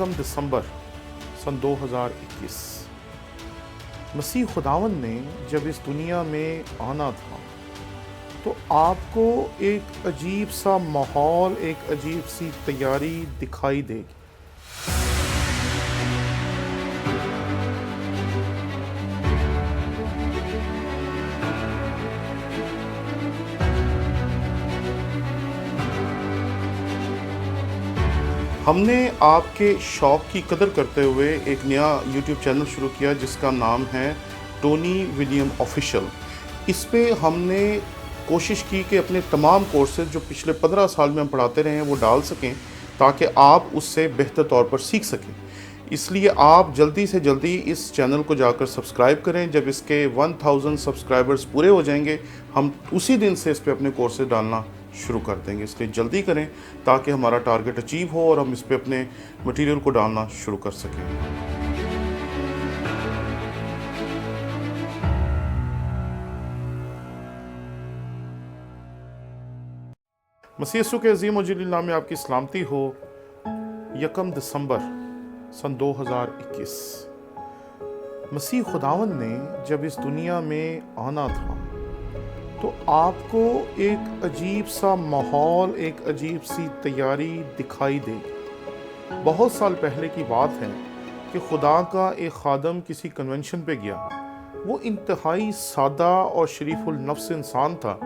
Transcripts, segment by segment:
दिसंबर सन 2021 मसीह खुदावन ने जब इस दुनिया में आना था तो आपको एक अजीब सा माहौल, एक अजीब सी तैयारी दिखाई देगी। हमने आपके शौक़ की कदर करते हुए एक नया यूट्यूब चैनल शुरू किया जिसका नाम है टोनी विलियम ऑफिशियल। इस पे हमने कोशिश की कि अपने तमाम कोर्सेज जो पिछले 15 साल में हम पढ़ाते रहे हैं वो डाल सकें ताकि आप उससे बेहतर तौर पर सीख सकें। इसलिए आप जल्दी से जल्दी इस चैनल को जाकर सब्सक्राइब करें। जब इसके 1000 सब्सक्राइबर्स पूरे हो जाएंगे हम उसी दिन से इस पे अपने कोर्सेज डालना शुरू कर देंगे। इसलिए जल्दी करें ताकि हमारा टारगेट अचीव हो और हम इस पे अपने मटेरियल को डालना शुरू कर सकें। मसीह यीशु के अजीम और जलील नाम में आपकी सलामती हो। 1 दिसंबर सन 2021 मसीह खुदावन ने जब इस दुनिया में आना था तो आपको एक अजीब सा माहौल, एक अजीब सी तैयारी दिखाई देगी। बहुत साल पहले की बात है कि खुदा का एक खादम किसी कन्वेंशन पे गया। वो इंतहाई सादा और शरीफुल नफ्स इंसान था।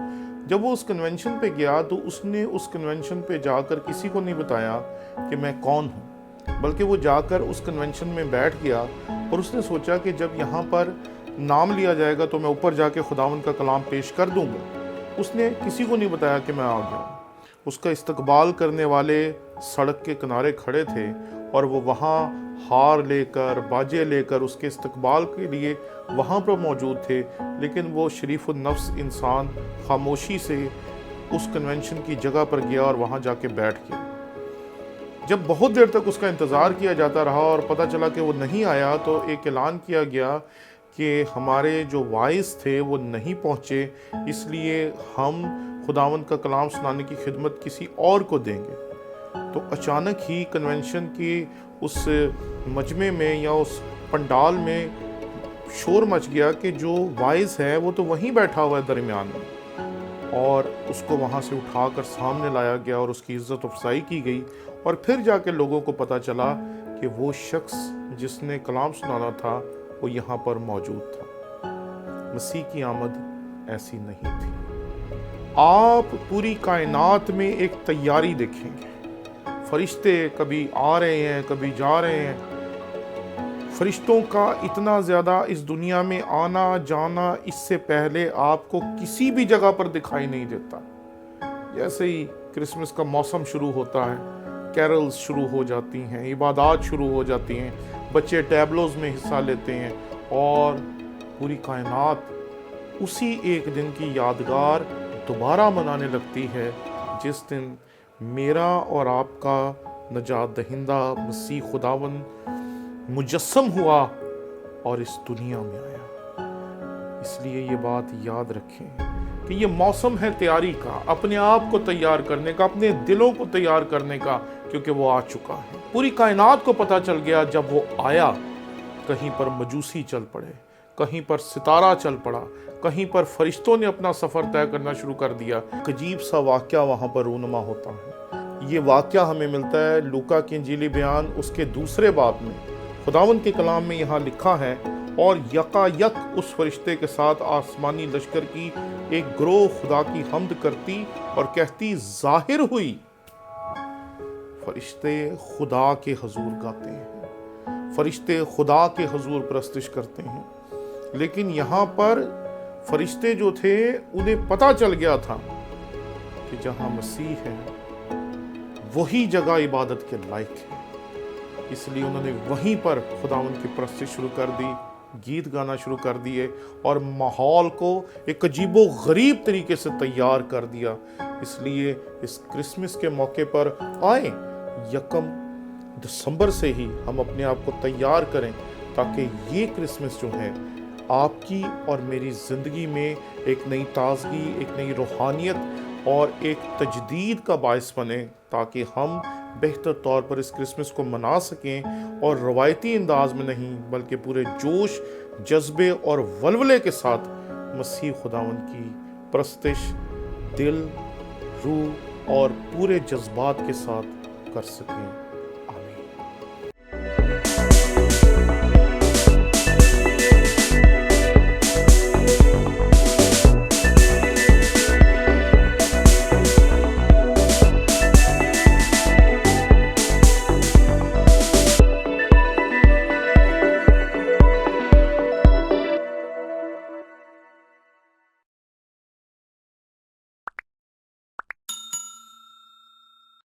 जब वो उस कन्वेंशन पे गया तो उसने उस कन्वेंशन पे जाकर किसी को नहीं बताया कि मैं कौन हूँ, बल्कि वो जाकर उस कन्वेंशन में बैठ गया और उसने सोचा कि जब यहाँ पर नाम लिया जाएगा तो मैं ऊपर जाके खुदावंद का कलाम पेश कर दूंगा। उसने किसी को नहीं बताया कि मैं आ गया। उसका इस्तकबाल करने वाले सड़क के किनारे खड़े थे और वो वहाँ हार लेकर, बाजे लेकर उसके इस्तकबाल के लिए वहाँ पर मौजूद थे। लेकिन वो शरीफुल नफ्स इंसान खामोशी से उस कन्वेंशन की जगह पर गया और वहाँ जाके बैठ गया। जब बहुत देर तक उसका इंतज़ार किया जाता रहा और पता चला कि वो नहीं आया तो एक ऐलान किया गया कि हमारे जो वाइस थे वो नहीं पहुँचे, इसलिए हम खुदावंद का कलाम सुनाने की खिदमत किसी और को देंगे। तो अचानक ही कन्वेंशन की उस मजमे में या उस पंडाल में शोर मच गया कि जो वाइस है वो तो वहीं बैठा हुआ है दरमियान में, और उसको वहाँ से उठाकर सामने लाया गया और उसकी इज़्ज़त अफजाई की गई। और फिर जाके लोगों को पता चला कि वो शख्स जिसने कलाम सुनाना था वो यहाँ पर मौजूद था। मसीह की आमद ऐसी नहीं थी। आप पूरी कायनात में एक तैयारी देखेंगे। फरिश्ते कभी आ रहे हैं, कभी जा रहे हैं। फरिश्तों का इतना ज़्यादा इस दुनिया में आना जाना इससे पहले आपको किसी भी जगह पर दिखाई नहीं देता। जैसे ही क्रिसमस का मौसम शुरू होता है, कैरल्स शुरू हो जाती हैं, इबादत शुरू हो जाती हैं, बच्चे टैबलोज में हिस्सा लेते हैं और पूरी कायनात उसी एक दिन की यादगार दोबारा मनाने लगती है जिस दिन मेरा और आपका नजात दहिंदा मसीह खुदावन मुजस्सम हुआ और इस दुनिया में आया। इसलिए ये बात याद रखें कि ये मौसम है तैयारी का, अपने आप को तैयार करने का, अपने दिलों को तैयार करने का, क्योंकि वो आ चुका है। पूरी कायनात को पता चल गया जब वो आया। कहीं पर मजूसी चल पड़े, कहीं पर सितारा चल पड़ा, कहीं पर फरिश्तों ने अपना सफ़र तय करना शुरू कर दिया। अजीब सा वाक़या वहाँ पर रूनुमा होता है। ये वाक़या हमें मिलता है लूका की इंजीली बयान उसके 2 बाब में। खुदावंद के कलाम में यहाँ लिखा है, और यकायक उस फरिश्ते के साथ आसमानी लश्कर की एक ग्रोह खुदा की हम्द करती और कहती जाहिर हुई। फरिश्ते खुदा के हुजूर गाते हैं, फरिश्ते खुदा के हुजूर प्रस्तुश करते हैं। लेकिन यहाँ पर फरिश्ते जो थे उन्हें पता चल गया था कि जहाँ मसीह है वही जगह इबादत के लायक है। इसलिए उन्होंने वहीं पर खुदावंद की प्रस्तुति शुरू कर दी, गीत गाना शुरू कर दिए और माहौल को एक अजीबो गरीब तरीके से तैयार कर दिया। इसलिए इस क्रिसमस के मौके पर आए 1 दिसंबर से ही हम अपने आप को तैयार करें ताकि ये क्रिसमस जो है आपकी और मेरी ज़िंदगी में एक नई ताजगी, एक नई रूहानियत और एक तजदीद का बायस बने, ताकि हम बेहतर तौर पर इस क्रिसमस को मना सकें और रवायती अंदाज में नहीं बल्कि पूरे जोश, जज्बे और वलवले के साथ मसीह खुदावंद की परस्तिश दिल, रूह और पूरे जज्बात के साथ कर सकें।